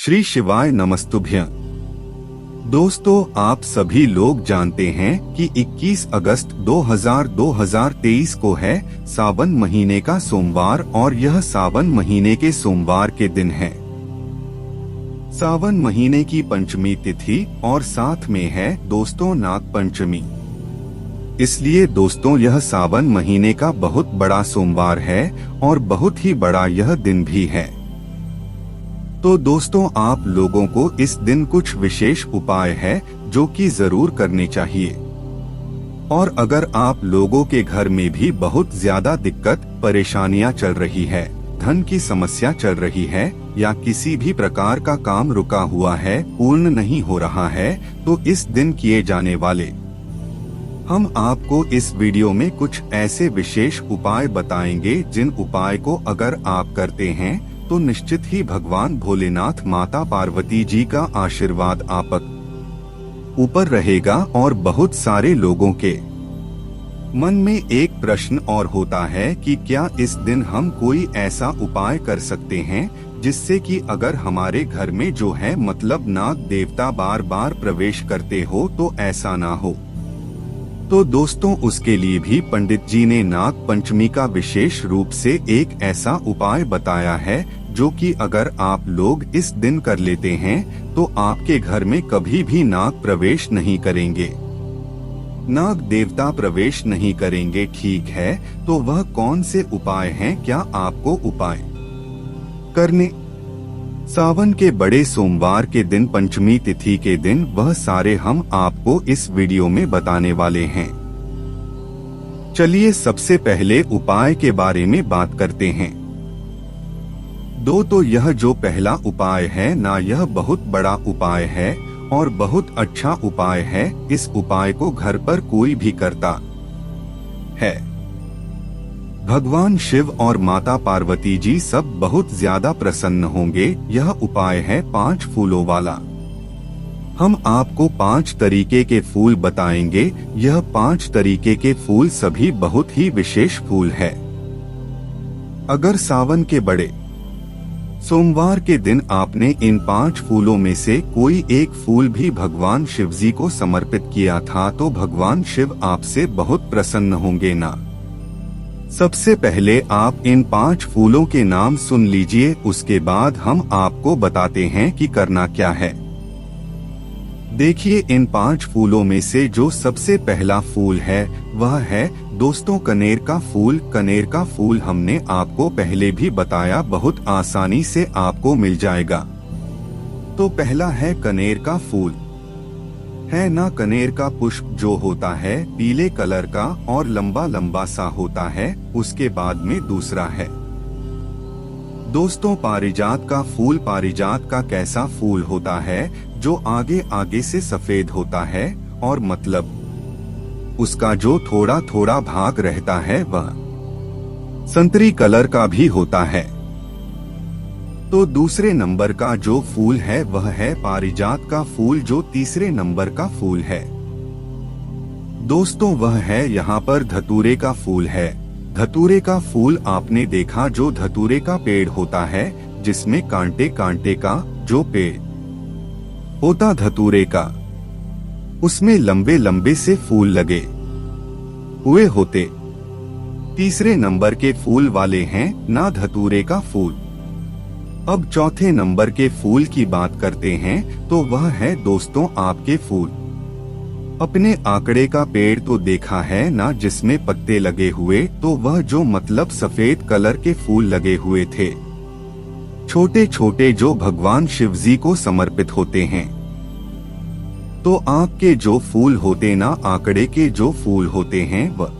श्री शिवाय नमस्तुभ्यं। दोस्तों, आप सभी लोग जानते हैं कि 21 अगस्त 2023 को है सावन महीने का सोमवार और यह सावन महीने के सोमवार के दिन है। सावन महीने की पंचमी तिथि और साथ में है दोस्तों नाग पंचमी। इसलिए दोस्तों यह सावन महीने का बहुत बड़ा सोमवार है और बहुत ही बड़ा यह दिन भी है। तो दोस्तों आप लोगों को इस दिन कुछ विशेष उपाय है जो कि जरूर करने चाहिए। और अगर आप लोगों के घर में भी बहुत ज्यादा दिक्कत परेशानियां चल रही है, धन की समस्या चल रही है या किसी भी प्रकार का काम रुका हुआ है, पूर्ण नहीं हो रहा है, तो इस दिन किए जाने वाले हम आपको इस वीडियो में कुछ ऐसे विशेष उपाय बताएंगे जिन उपाय को अगर आप करते हैं तो निश्चित ही भगवान भोलेनाथ माता पार्वती जी का आशीर्वाद आप ऊपर रहेगा। और बहुत सारे लोगों के मन में एक प्रश्न और होता है कि क्या इस दिन हम कोई ऐसा उपाय कर सकते हैं जिससे कि अगर हमारे घर में जो है मतलब नाग देवता बार बार प्रवेश करते हो तो ऐसा ना हो। तो दोस्तों उसके लिए भी पंडित जी ने नाग पंचमी का विशेष रूप से एक ऐसा उपाय बताया है जो कि अगर आप लोग इस दिन कर लेते हैं तो आपके घर में कभी भी नाग प्रवेश नहीं करेंगे, नाग देवता प्रवेश नहीं करेंगे। ठीक है, तो वह कौन से उपाय हैं, क्या आपको उपाय करने सावन के बड़े सोमवार के दिन पंचमी तिथि के दिन वह सारे हम आपको इस वीडियो में बताने वाले हैं। चलिए सबसे पहले उपाय के बारे में बात करते हैं। तो यह जो पहला उपाय है ना, यह बहुत बड़ा उपाय है और बहुत अच्छा उपाय है। इस उपाय को घर पर कोई भी करता है, भगवान शिव और माता पार्वती जी सब बहुत ज्यादा प्रसन्न होंगे। यह उपाय है 5 फूलों वाला। हम आपको 5 तरीके के फूल बताएंगे। यह 5 तरीके के फूल सभी बहुत ही विशेष फूल है। अगर सावन के बड़े सोमवार के दिन आपने इन 5 फूलों में से कोई एक फूल भी भगवान शिव जी को समर्पित किया था तो भगवान शिव आपसे बहुत प्रसन्न होंगे ना। सबसे पहले आप इन 5 फूलों के नाम सुन लीजिए, उसके बाद हम आपको बताते हैं कि करना क्या है। देखिए इन 5 फूलों में से जो सबसे पहला फूल है वह है दोस्तों कनेर का फूल। कनेर का फूल हमने आपको पहले भी बताया, बहुत आसानी से आपको मिल जाएगा। तो पहला है कनेर का फूल, है ना। कनेर का पुष्प जो होता है पीले कलर का और लंबा लंबा सा होता है। उसके बाद में दूसरा है दोस्तों पारिजात का फूल। पारिजात का कैसा फूल होता है, जो आगे आगे से सफेद होता है और मतलब उसका जो थोड़ा थोड़ा भाग रहता है वह संतरी कलर का भी होता है। तो दूसरे नंबर का जो फूल है वह है पारिजात का फूल, जो तीसरे नंबर का फूल है दोस्तों वह है यहाँ पर धतूरे का फूल है। धतूरे का फूल आपने देखा, जो धतूरे का पेड़ होता है जिसमें कांटे कांटे का जो पेड़ होता धतूरे का, उसमें लंबे लंबे से फूल लगे हुए होते। तीसरे नंबर के फूल वाले हैं ना धतूरे का फूल। अब चौथे नंबर के फूल की बात करते हैं तो वह है दोस्तों आपके फूल। अपने आकड़े का पेड़ तो देखा है ना, जिसमें पत्ते लगे हुए, तो वह जो मतलब सफेद कलर के फूल लगे हुए थे, छोटे छोटे, जो भगवान शिव जी को समर्पित होते हैं। तो आँख के जो फूल होते ना, आकड़े के जो फूल होते हैं वह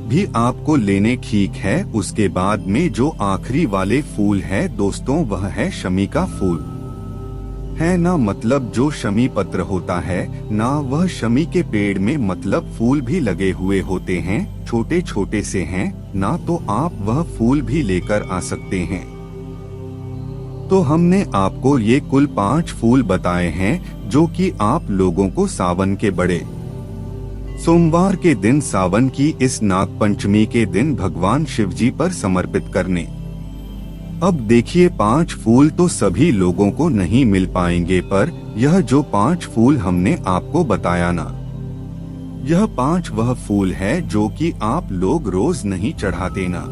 भी आपको लेने ठीक है। उसके बाद में जो आखिरी वाले फूल है दोस्तों वह है शमी का फूल, है ना। मतलब जो शमी पत्र होता है ना, वह शमी के पेड़ में मतलब फूल भी लगे हुए होते हैं, छोटे छोटे से हैं ना, तो आप वह फूल भी लेकर आ सकते हैं। तो हमने आपको ये कुल 5 फूल बताए हैं जो कि आप लोगों को सावन के बड़े सोमवार के दिन, सावन की इस नाग पंचमी के दिन भगवान शिव जी पर समर्पित करने अब देखिए 5 फूल तो सभी लोगों को नहीं मिल पाएंगे, पर यह जो 5 फूल हमने आपको बताया ना, यह 5 वह फूल है जो कि आप लोग रोज नहीं चढ़ाते ना।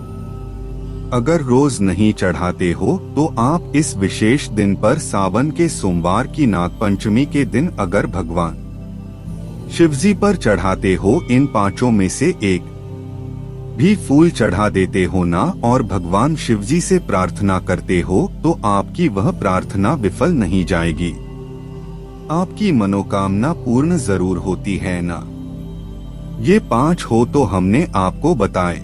अगर रोज नहीं चढ़ाते हो तो आप इस विशेष दिन पर सावन के सोमवार की नागपंचमी के दिन अगर भगवान शिवजी पर चढ़ाते हो इन 5 में से एक भी फूल चढ़ा देते हो ना और भगवान शिवजी से प्रार्थना करते हो तो आपकी वह प्रार्थना विफल नहीं जाएगी, आपकी मनोकामना पूर्ण जरूर होती है ना। ये 5 हो तो हमने आपको बताए,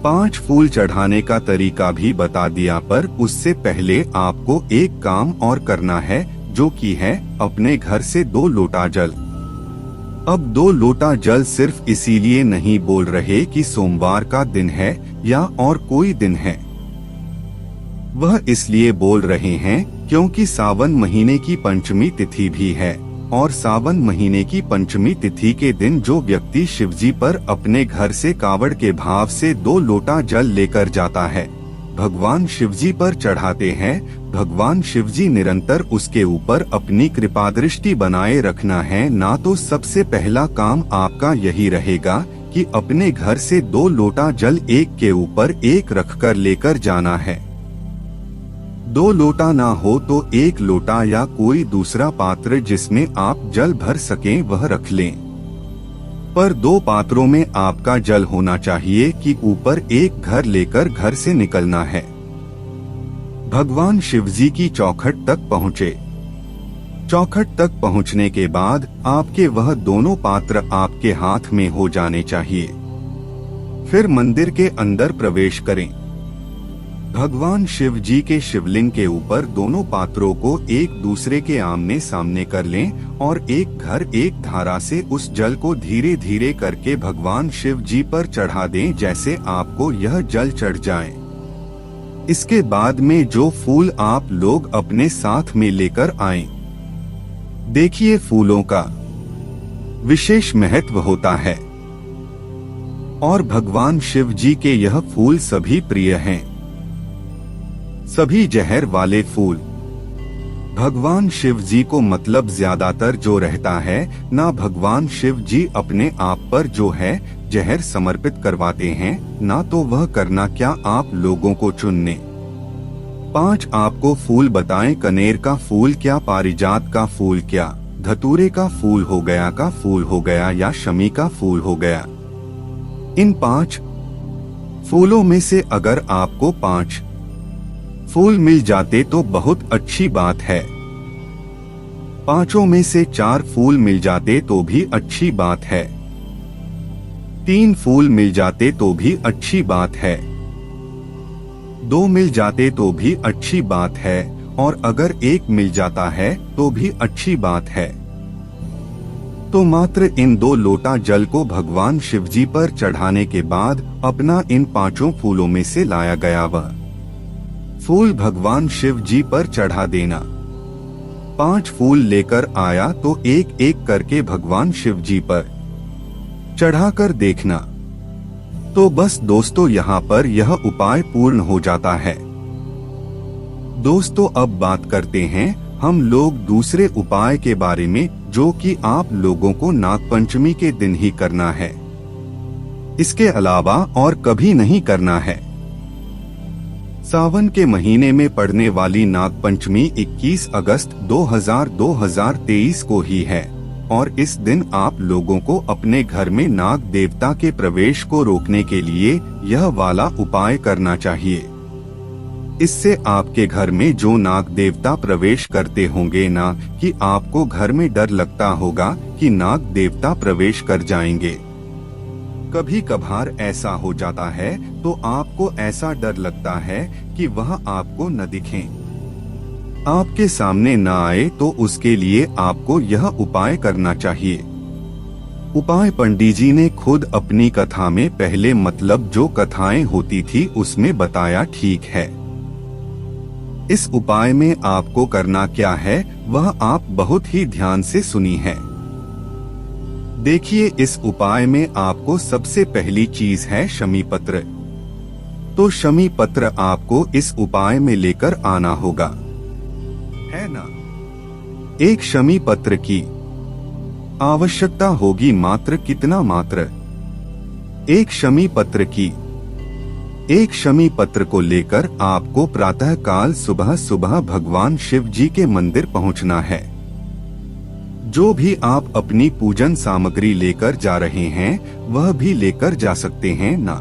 5 फूल चढ़ाने का तरीका भी बता दिया, पर उससे पहले आपको एक काम और करना है, जो कि है अपने घर से 2 लोटा जल। अब 2 लोटा जल सिर्फ इसीलिए नहीं बोल रहे कि सोमवार का दिन है या और कोई दिन है, वह इसलिए बोल रहे हैं क्योंकि सावन महीने की पंचमी तिथि भी है और सावन महीने की पंचमी तिथि के दिन जो व्यक्ति शिवजी पर अपने घर से कावड़ के भाव से 2 लोटा जल लेकर जाता है, भगवान शिवजी पर चढ़ाते हैं, भगवान शिवजी निरंतर उसके ऊपर अपनी कृपा दृष्टि बनाए रखना है ना। तो सबसे पहला काम आपका यही रहेगा कि अपने घर से 2 लोटा जल एक के ऊपर एक रखकर लेकर जाना है। 2 लोटा ना हो तो 1 लोटा या कोई दूसरा पात्र जिसमें आप जल भर सकें वह रख लें, पर 2 पात्रों में आपका जल होना चाहिए कि ऊपर एक घर लेकर घर से निकलना है। भगवान शिवजी की चौखट तक पहुँचे। चौखट तक पहुँचने के बाद आपके वह दोनों पात्र आपके हाथ में हो जाने चाहिए। फिर मंदिर के अंदर प्रवेश करें। भगवान शिव जी के शिवलिंग के ऊपर दोनों पात्रों को एक दूसरे के आमने सामने कर लें और एक घर एक धारा से उस जल को धीरे धीरे करके भगवान शिव जी पर चढ़ा दें, जैसे आपको यह जल चढ़ जाए। इसके बाद में जो फूल आप लोग अपने साथ में लेकर आएं, देखिए फूलों का विशेष महत्व होता है और भगवान शिव जी के यह फूल सभी प्रिय हैं। सभी जहर वाले फूल भगवान शिव जी को मतलब ज्यादातर जो रहता है ना, भगवान शिव जी अपने आप पर जो है जहर समर्पित करवाते हैं ना, तो वह करना क्या आप लोगों को चुनने। 5 आपको फूल बताएं, कनेर का फूल क्या, पारिजात का फूल क्या, धतूरे का फूल हो गया, का फूल हो गया या शमी का फूल हो गया। इन 5 फूलों में से अगर आपको 5 फूल मिल जाते तो बहुत अच्छी बात है। 5 में से 4 फूल मिल जाते तो भी अच्छी बात है। 3 फूल मिल जाते तो भी अच्छी बात है। 2 मिल जाते तो भी अच्छी बात है और अगर 1 मिल जाता है तो भी अच्छी बात है। तो मात्र इन 2 लोटा जल को भगवान शिवजी पर चढ़ाने के बाद अपना इन 5 फूलों में से लाया गया वह फूल भगवान शिव जी पर चढ़ा देना। 5 फूल लेकर आया तो एक एक करके भगवान शिव जी पर चढ़ाकर देखना। तो बस दोस्तों यहाँ पर यह उपाय पूर्ण हो जाता है। दोस्तों अब बात करते हैं हम लोग दूसरे उपाय के बारे में, जो कि आप लोगों को नागपंचमी के दिन ही करना है, इसके अलावा और कभी नहीं करना है। सावन के महीने में पड़ने वाली नागपंचमी 21 अगस्त 2023 को ही है और इस दिन आप लोगों को अपने घर में नाग देवता के प्रवेश को रोकने के लिए यह वाला उपाय करना चाहिए। इससे आपके घर में जो नाग देवता प्रवेश करते होंगे ना, कि आपको घर में डर लगता होगा कि नाग देवता प्रवेश कर जाएंगे। कभी कभार ऐसा हो जाता है तो आपको ऐसा डर लगता है कि वह आपको न दिखें, आपके सामने न आए, तो उसके लिए आपको यह उपाय करना चाहिए। उपाय पंडित जी ने खुद अपनी कथा में पहले मतलब जो कथाएं होती थी उसमें बताया, ठीक है। इस उपाय में आपको करना क्या है वह आप बहुत ही ध्यान से सुनी है। देखिए इस उपाय में आपको सबसे पहली चीज है शमी पत्र। तो शमी पत्र आपको इस उपाय में लेकर आना होगा, है ना। एक शमी पत्र की आवश्यकता होगी मात्र कितना, मात्र एक शमी पत्र को लेकर आपको प्रातः काल सुबह सुबह भगवान शिव जी के मंदिर पहुंचना है। जो भी आप अपनी पूजन सामग्री लेकर जा रहे हैं वह भी लेकर जा सकते हैं ना।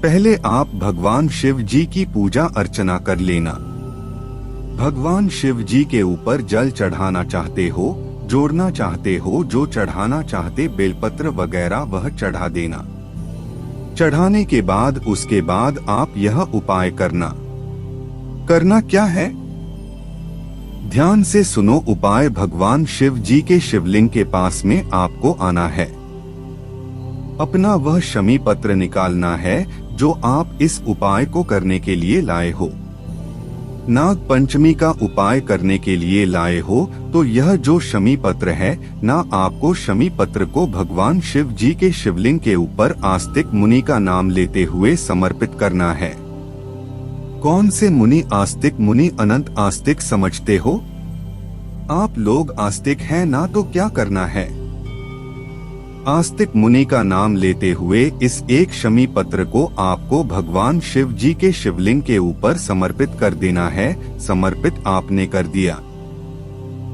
पहले आप भगवान शिव जी की पूजा अर्चना कर लेना। भगवान शिव जी के ऊपर जल चढ़ाना चाहते हो, जोड़ना चाहते हो, जो चढ़ाना चाहते बेलपत्र वगैरह वह चढ़ा देना। चढ़ाने के बाद उसके बाद आप यह उपाय करना क्या है, ध्यान से सुनो। उपाय भगवान शिव जी के शिवलिंग के पास में आपको आना है। अपना वह शमी पत्र निकालना है जो आप इस उपाय को करने के लिए लाए हो। नाग पंचमी का उपाय करने के लिए लाए हो तो यह जो शमी पत्र है ना, आपको शमी पत्र को भगवान शिव जी के शिवलिंग के ऊपर आस्तिक मुनि का नाम लेते हुए समर्पित करना है। कौन से मुनि? आस्तिक मुनि, अनंत आस्तिक समझते हो आप लोग आस्तिक हैं ना, तो क्या करना है, आस्तिक मुनि का नाम लेते हुए इस एक शमी पत्र को आपको भगवान शिव जी के शिवलिंग के ऊपर समर्पित कर देना है। समर्पित आपने कर दिया।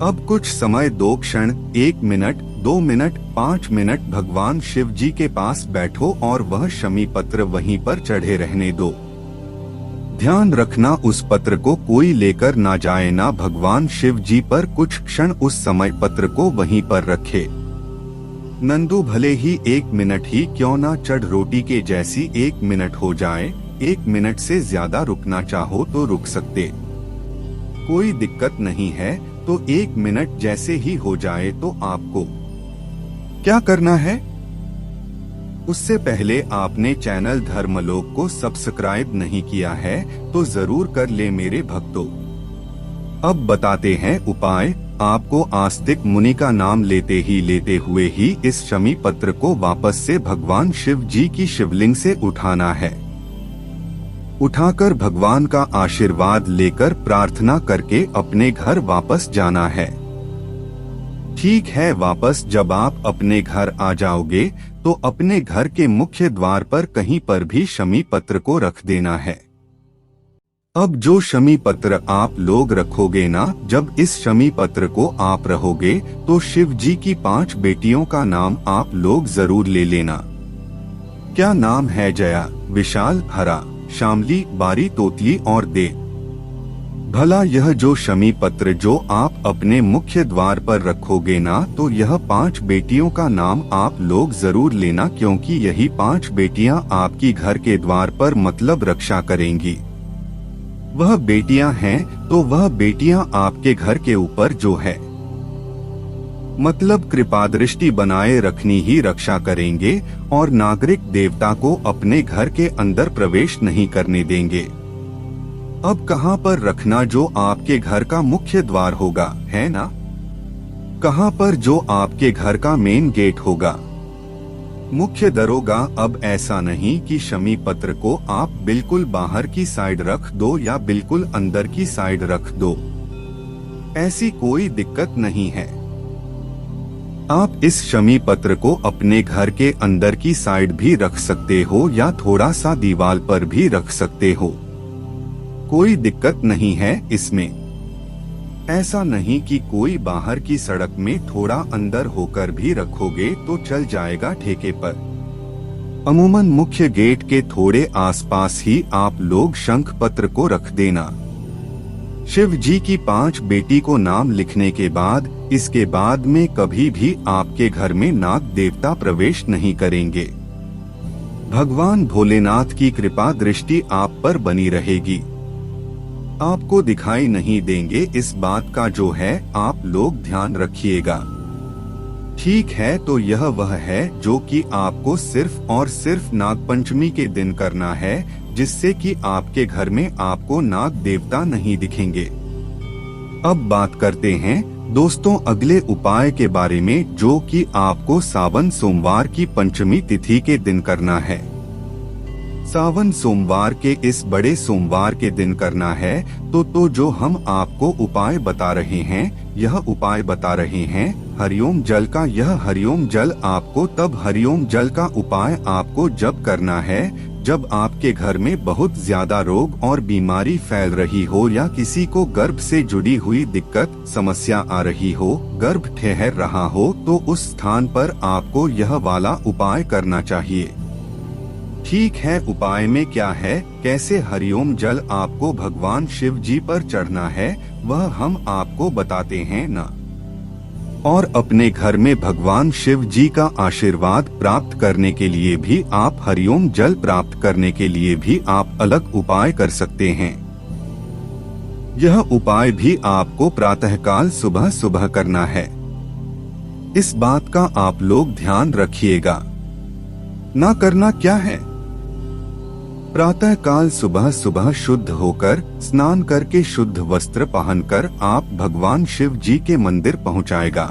अब कुछ समय, 2 क्षण, 1 मिनट, 2 मिनट, 5 मिनट भगवान शिव जी के पास बैठो और वह शमी पत्र वहीं पर चढ़े रहने दो। ध्यान रखना उस पत्र को कोई लेकर ना जाए ना भगवान शिव जी पर कुछ क्षण उस समय पत्र को वहीं पर रखे। नंदू भले ही 1 मिनट ही क्यों ना चढ़, रोटी के जैसी 1 मिनट हो जाए। 1 मिनट से ज्यादा रुकना चाहो तो रुक सकते, कोई दिक्कत नहीं है। तो 1 मिनट जैसे ही हो जाए तो आपको क्या करना है, उससे पहले आपने चैनल धर्मलोक को सब्सक्राइब नहीं किया है तो जरूर कर ले मेरे भक्तों। अब बताते हैं उपाय। आपको आस्तिक मुनि का नाम लेते हुए ही इस शमी पत्र को वापस से भगवान शिव जी की शिवलिंग से उठाना है। उठाकर भगवान का आशीर्वाद लेकर प्रार्थना करके अपने घर वापस जाना है। ठीक है, वापस जब आप अपने घर आ जाओगे तो अपने घर के मुख्य द्वार पर कहीं पर भी शमी पत्र को रख देना है। अब जो शमी पत्र आप लोग रखोगे ना, जब इस शमी पत्र को आप रहोगे तो शिव जी की 5 बेटियों का नाम आप लोग जरूर ले लेना। क्या नाम है? जया, विशाल, हरा, शामली, बारी, तोतली और दे। भला यह जो शमी पत्र जो आप अपने मुख्य द्वार पर रखोगे ना, तो यह 5 बेटियों का नाम आप लोग जरूर लेना, क्योंकि यही 5 बेटियां आपकी घर के द्वार पर मतलब रक्षा करेंगी। वह बेटियां हैं तो वह बेटियां आपके घर के ऊपर जो है मतलब कृपा दृष्टि बनाए रखनी ही रक्षा करेंगे और नागरिक देवता को अपने घर के अंदर प्रवेश नहीं करने देंगे। अब कहाँ पर रखना? जो आपके घर का मुख्य द्वार होगा, है ना। कहाँ पर? जो आपके घर का मेन गेट होगा, मुख्य दरोगा। अब ऐसा नहीं कि शमी पत्र को आप बिल्कुल बाहर की साइड रख दो या बिल्कुल अंदर की साइड रख दो, ऐसी कोई दिक्कत नहीं है। आप इस शमी पत्र को अपने घर के अंदर की साइड भी रख सकते हो या थोड़ा सा दीवार पर भी रख सकते हो, कोई दिक्कत नहीं है इसमें। ऐसा नहीं कि कोई बाहर की सड़क में थोड़ा अंदर होकर भी रखोगे तो चल जाएगा ठेके पर। अमूमन मुख्य गेट के थोड़े आसपास ही आप लोग शंख पत्र को रख देना। शिव जी की 5 बेटी को नाम लिखने के बाद इसके बाद में कभी भी आपके घर में नाग देवता प्रवेश नहीं करेंगे। भगवान भोलेनाथ की कृपा दृष्टि आप पर बनी रहेगी, आपको दिखाई नहीं देंगे। इस बात का जो है आप लोग ध्यान रखिएगा। ठीक है, तो यह वह है जो कि आपको सिर्फ और सिर्फ नागपंचमी के दिन करना है, जिससे कि आपके घर में आपको नाग देवता नहीं दिखेंगे। अब बात करते हैं दोस्तों अगले उपाय के बारे में, जो कि आपको सावन सोमवार की पंचमी तिथि के दिन करना है। सावन सोमवार के इस बड़े सोमवार के दिन करना है तो जो हम आपको उपाय बता रहे हैं, यह उपाय बता रहे हैं हरिओम जल का। यह हरिओम जल आपको तब हरिओम जल का उपाय आपको जब करना है जब आपके घर में बहुत ज्यादा रोग और बीमारी फैल रही हो, या किसी को गर्भ से जुड़ी हुई दिक्कत समस्या आ रही हो, गर्भ ठहर रहा हो, तो उस स्थान पर आपको यह वाला उपाय करना चाहिए। ठीक है, उपाय में क्या है, कैसे हरिओम जल आपको भगवान शिव जी पर चढ़ना है, वह हम आपको बताते हैं ना। और अपने घर में भगवान शिव जी का आशीर्वाद प्राप्त करने के लिए भी आप हरिओम जल प्राप्त करने के लिए भी आप अलग उपाय कर सकते हैं। यह उपाय भी आपको प्रातःकाल सुबह सुबह करना है। इस बात का आप लोग ध्यान रखिएगा। ना करना क्या है, प्रातःकाल सुबह सुबह शुद्ध होकर स्नान करके शुद्ध वस्त्र पहनकर आप भगवान शिव जी के मंदिर पहुंचाएगा।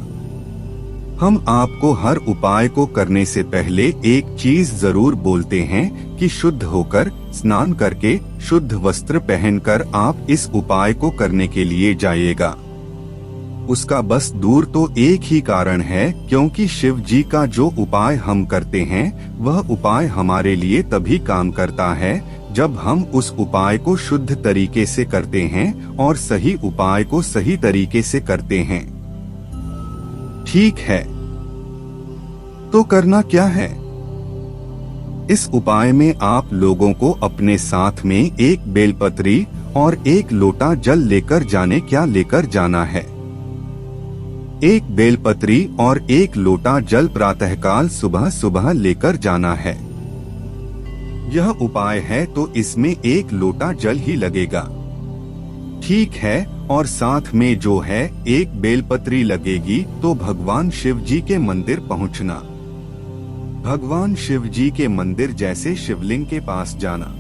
हम आपको हर उपाय को करने से पहले एक चीज जरूर बोलते हैं कि शुद्ध होकर स्नान करके शुद्ध वस्त्र पहनकर आप इस उपाय को करने के लिए जाइएगा। उसका बस दूर तो एक ही कारण है, क्योंकि शिव जी का जो उपाय हम करते हैं वह उपाय हमारे लिए तभी काम करता है जब हम उस उपाय को शुद्ध तरीके से करते हैं और सही उपाय को सही तरीके से करते हैं। ठीक है, तो करना क्या है, इस उपाय में आप लोगों को अपने साथ में एक बेलपत्री और एक लोटा जल लेकर जाना है। एक बेलपत्री और एक लोटा जल प्रातःकाल सुबह सुबह लेकर जाना है। यह उपाय है तो इसमें एक लोटा जल ही लगेगा। ठीक है, और साथ में जो है एक बेलपत्री लगेगी। तो भगवान शिव जी के मंदिर पहुंचना। भगवान शिव जी के मंदिर जैसे शिवलिंग के पास जाना।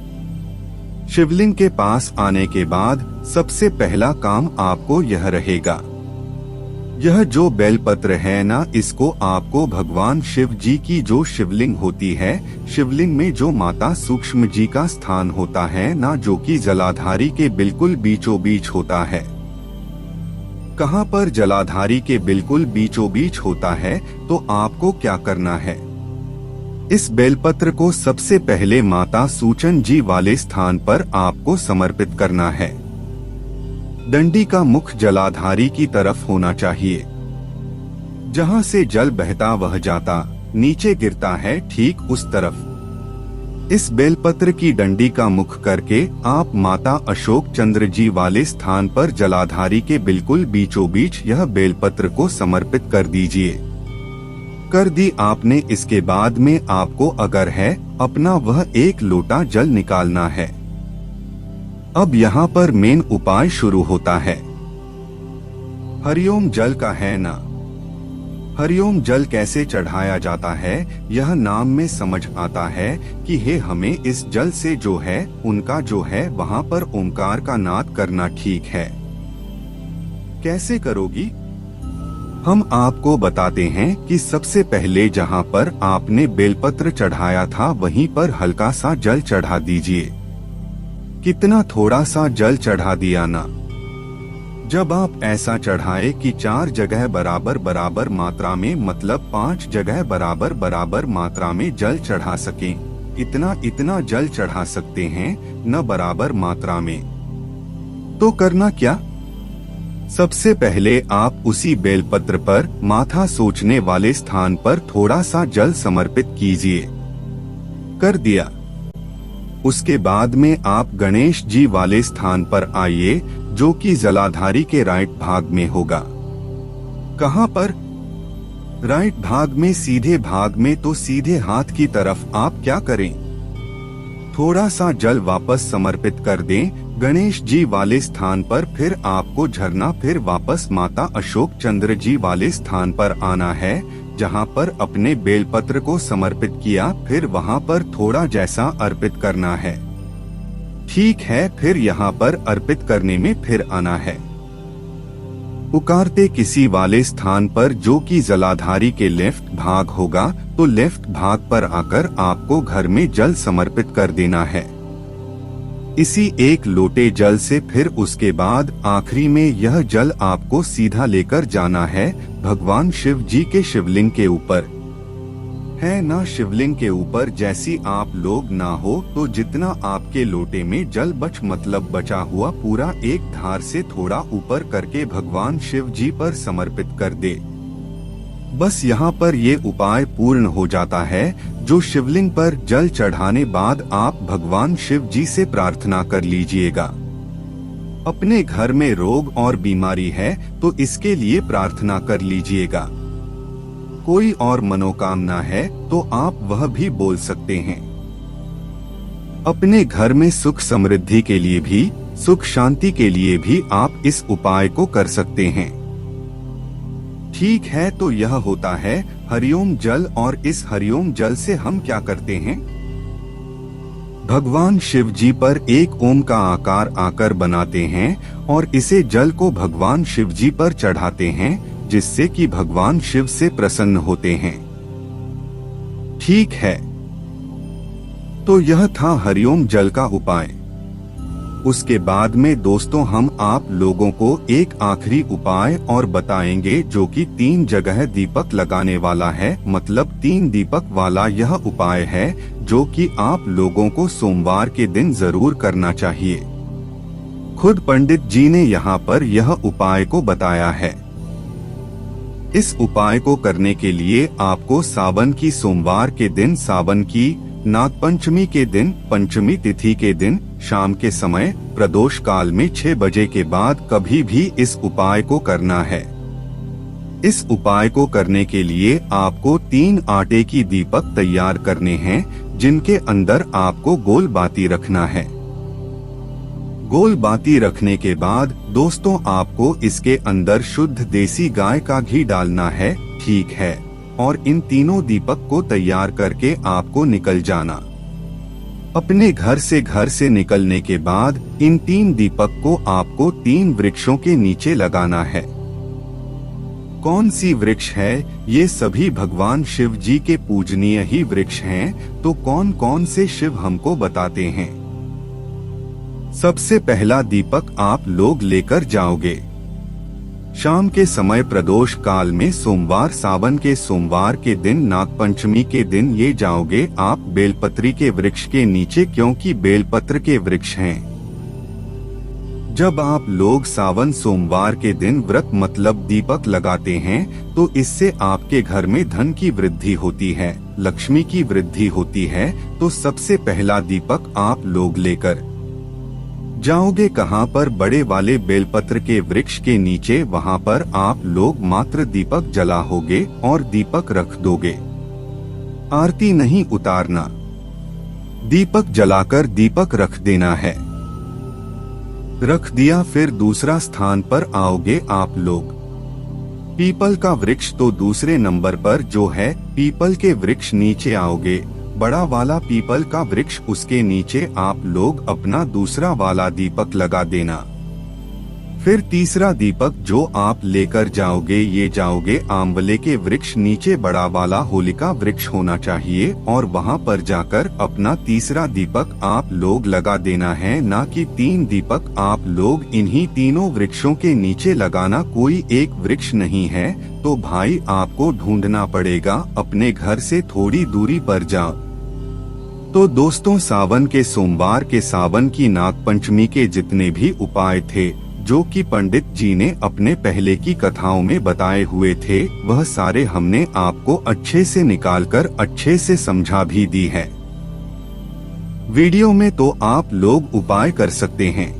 शिवलिंग के पास आने के बाद सबसे पहला काम आपको यह रहेगा, यह जो बेलपत्र है ना, इसको आपको भगवान शिव जी की जो शिवलिंग होती है, शिवलिंग में जो माता सूक्ष्म जी का स्थान होता है ना, जो कि जलाधारी के बिल्कुल बीचों बीच होता है। कहाँ पर जलाधारी के बिल्कुल बीचों बीच होता है, तो आपको क्या करना है, इस बेलपत्र को सबसे पहले माता सूचन जी वाले स्थान पर आपको समर्पित करना है। डंडी का मुख जलाधारी की तरफ होना चाहिए। जहाँ से जल बहता वह जाता नीचे गिरता है, ठीक उस तरफ इस बेलपत्र की डंडी का मुख करके आप माता अशोक चंद्र जी वाले स्थान पर जलाधारी के बिल्कुल बीचों बीच यह बेलपत्र को समर्पित कर दीजिए। कर दी आपने, इसके बाद में आपको अगर है अपना वह एक लोटा जल निकालना है। अब यहाँ पर मेन उपाय शुरू होता है। हरिओम जल का है ना। हरिओम जल कैसे चढ़ाया जाता है, यह नाम में समझ आता है कि हे हमें इस जल से जो है उनका जो है वहाँ पर ओंकार का नाद करना। ठीक है, कैसे करोगी, हम आपको बताते हैं कि सबसे पहले जहाँ पर आपने बेलपत्र चढ़ाया था वहीं पर हल्का सा जल चढ़ा दीजिए। कितना, थोड़ा सा जल चढ़ा दिया ना। जब आप ऐसा चढ़ाए कि 4 जगह बराबर बराबर मात्रा में, मतलब 5 जगह बराबर बराबर मात्रा में जल चढ़ा सकें, इतना जल चढ़ा सकते हैं न बराबर मात्रा में। तो करना क्या, सबसे पहले आप उसी बेलपत्र पर माथा सोचने वाले स्थान पर थोड़ा सा जल समर्पित कीजिए। कर दिया। उसके बाद में आप गणेश जी वाले स्थान पर आइए, जो कि जलाधारी के राइट भाग में होगा। कहाँ पर, राइट भाग में, सीधे भाग में। तो सीधे हाथ की तरफ आप क्या करें, थोड़ा सा जल वापस समर्पित कर दें गणेश जी वाले स्थान पर। फिर आपको झरना फिर वापस माता अशोक चंद्र जी वाले स्थान पर आना है, जहाँ पर अपने बेलपत्र को समर्पित किया। फिर वहाँ पर थोड़ा जैसा अर्पित करना है। ठीक है, फिर यहाँ पर अर्पित करने में फिर आना है। पुकारते किसी वाले स्थान पर जो कि जलाधारी के लेफ्ट भाग होगा, तो लेफ्ट भाग पर आकर आपको घर में जल समर्पित कर देना है। इसी एक लोटे जल से फिर उसके बाद आखिरी में यह जल आपको सीधा लेकर जाना है भगवान शिव जी के शिवलिंग के ऊपर। है ना, शिवलिंग के ऊपर जैसी आप लोग ना हो तो जितना आपके लोटे में जल बचा हुआ पूरा एक धार से थोड़ा ऊपर करके भगवान शिव जी पर समर्पित कर दे। बस यहाँ पर ये उपाय पूर्ण हो जाता है। जो शिवलिंग पर जल चढ़ाने बाद आप भगवान शिव जी से प्रार्थना कर लीजिएगा। अपने घर में रोग और बीमारी है तो इसके लिए प्रार्थना कर लीजिएगा। कोई और मनोकामना है तो आप वह भी बोल सकते हैं। अपने घर में सुख समृद्धि के लिए भी, सुख शांति के लिए भी आप इस उपाय को कर सकते हैं। ठीक है, तो यह होता है हरिओम जल। और इस हरिओम जल से हम क्या करते हैं? भगवान शिव जी पर एक ओम का आकार आकर बनाते हैं और इसे जल को भगवान शिव जी पर चढ़ाते हैं, जिससे कि भगवान शिव से प्रसन्न होते हैं। ठीक है, तो यह था हरिओम जल का उपाय। उसके बाद में दोस्तों हम आप लोगों को एक आखिरी उपाय और बताएंगे, जो कि 3 जगह दीपक लगाने वाला है। मतलब 3 दीपक वाला यह उपाय है जो कि आप लोगों को सोमवार के दिन जरूर करना चाहिए। खुद पंडित जी ने यहाँ पर यह उपाय को बताया है। इस उपाय को करने के लिए आपको सावन की सोमवार के दिन, सावन की नागपंचमी के दिन, पंचमी तिथि के दिन शाम के समय प्रदोष काल में 6 बजे के बाद कभी भी इस उपाय को करना है। इस उपाय को करने के लिए आपको 3 आटे की दीपक तैयार करने हैं, जिनके अंदर आपको गोल बाती रखना है। गोल बाती रखने के बाद दोस्तों आपको इसके अंदर शुद्ध देसी गाय का घी डालना है। ठीक है, और इन तीनों दीपक को तैयार करके आपको निकल जाना। अपने घर से निकलने के बाद इन 3 दीपक को आपको 3 वृक्षों के नीचे लगाना है। कौन सी वृक्ष है? ये सभी भगवान शिव जी के पूजनीय ही वृक्ष हैं। तो कौन कौन से शिव हमको बताते हैं। सबसे पहला दीपक आप लोग लेकर जाओगे शाम के समय प्रदोष काल में, सोमवार, सावन के सोमवार के दिन, नागपंचमी के दिन ये जाओगे आप बेलपत्री के वृक्ष के नीचे, क्योंकि बेलपत्र के वृक्ष हैं। जब आप लोग सावन सोमवार के दिन व्रत मतलब दीपक लगाते हैं तो इससे आपके घर में धन की वृद्धि होती है, लक्ष्मी की वृद्धि होती है। तो सबसे पहला दीपक आप लोग लेकर जाओगे कहाँ पर? बड़े वाले बेलपत्र के वृक्ष के नीचे। वहाँ पर आप लोग मात्र दीपक जलाओगे और दीपक रख दोगे। आरती नहीं उतारना, दीपक जलाकर दीपक रख देना है। रख दिया, फिर दूसरा स्थान पर आओगे आप लोग। पीपल का वृक्ष तो दूसरे नंबर पर जो है, पीपल के वृक्ष नीचे आओगे। बड़ा वाला पीपल का वृक्ष, उसके नीचे आप लोग अपना दूसरा वाला दीपक लगा देना। फिर तीसरा दीपक जो आप लेकर जाओगे, ये जाओगे आंवले के वृक्ष नीचे, बड़ा वाला होलिका वृक्ष होना चाहिए, और वहाँ पर जाकर अपना तीसरा दीपक आप लोग लगा देना है। ना कि 3 दीपक आप लोग इन्हीं तीनों वृक्षों के नीचे लगाना। कोई एक वृक्ष नहीं है तो भाई आपको ढूंढना पड़ेगा, अपने घर से थोड़ी दूरी पर जाओ। तो दोस्तों सावन के सोमवार के, सावन की नागपंचमी के जितने भी उपाय थे जो कि पंडित जी ने अपने पहले की कथाओं में बताए हुए थे, वह सारे हमने आपको अच्छे से निकालकर अच्छे से समझा भी दी है। वीडियो में तो आप लोग उपाय कर सकते हैं।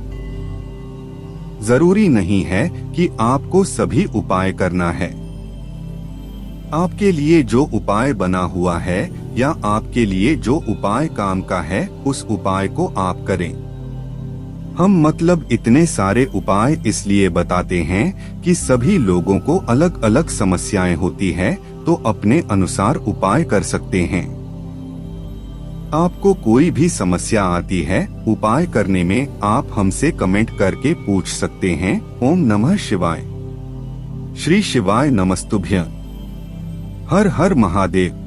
जरूरी नहीं है कि आपको सभी उपाय करना है। आपके लिए जो उपाय बना हुआ है या आपके लिए जो उपाय काम का है, उस उपाय को आप करें। हम मतलब इतने सारे उपाय इसलिए बताते हैं कि सभी लोगों को अलग अलग समस्याएं होती है, तो अपने अनुसार उपाय कर सकते हैं। आपको कोई भी समस्या आती है उपाय करने में, आप हमसे कमेंट करके पूछ सकते हैं। ओम नमः शिवाय। श्री शिवाय नमस्तुभ्य। हर हर महादेव।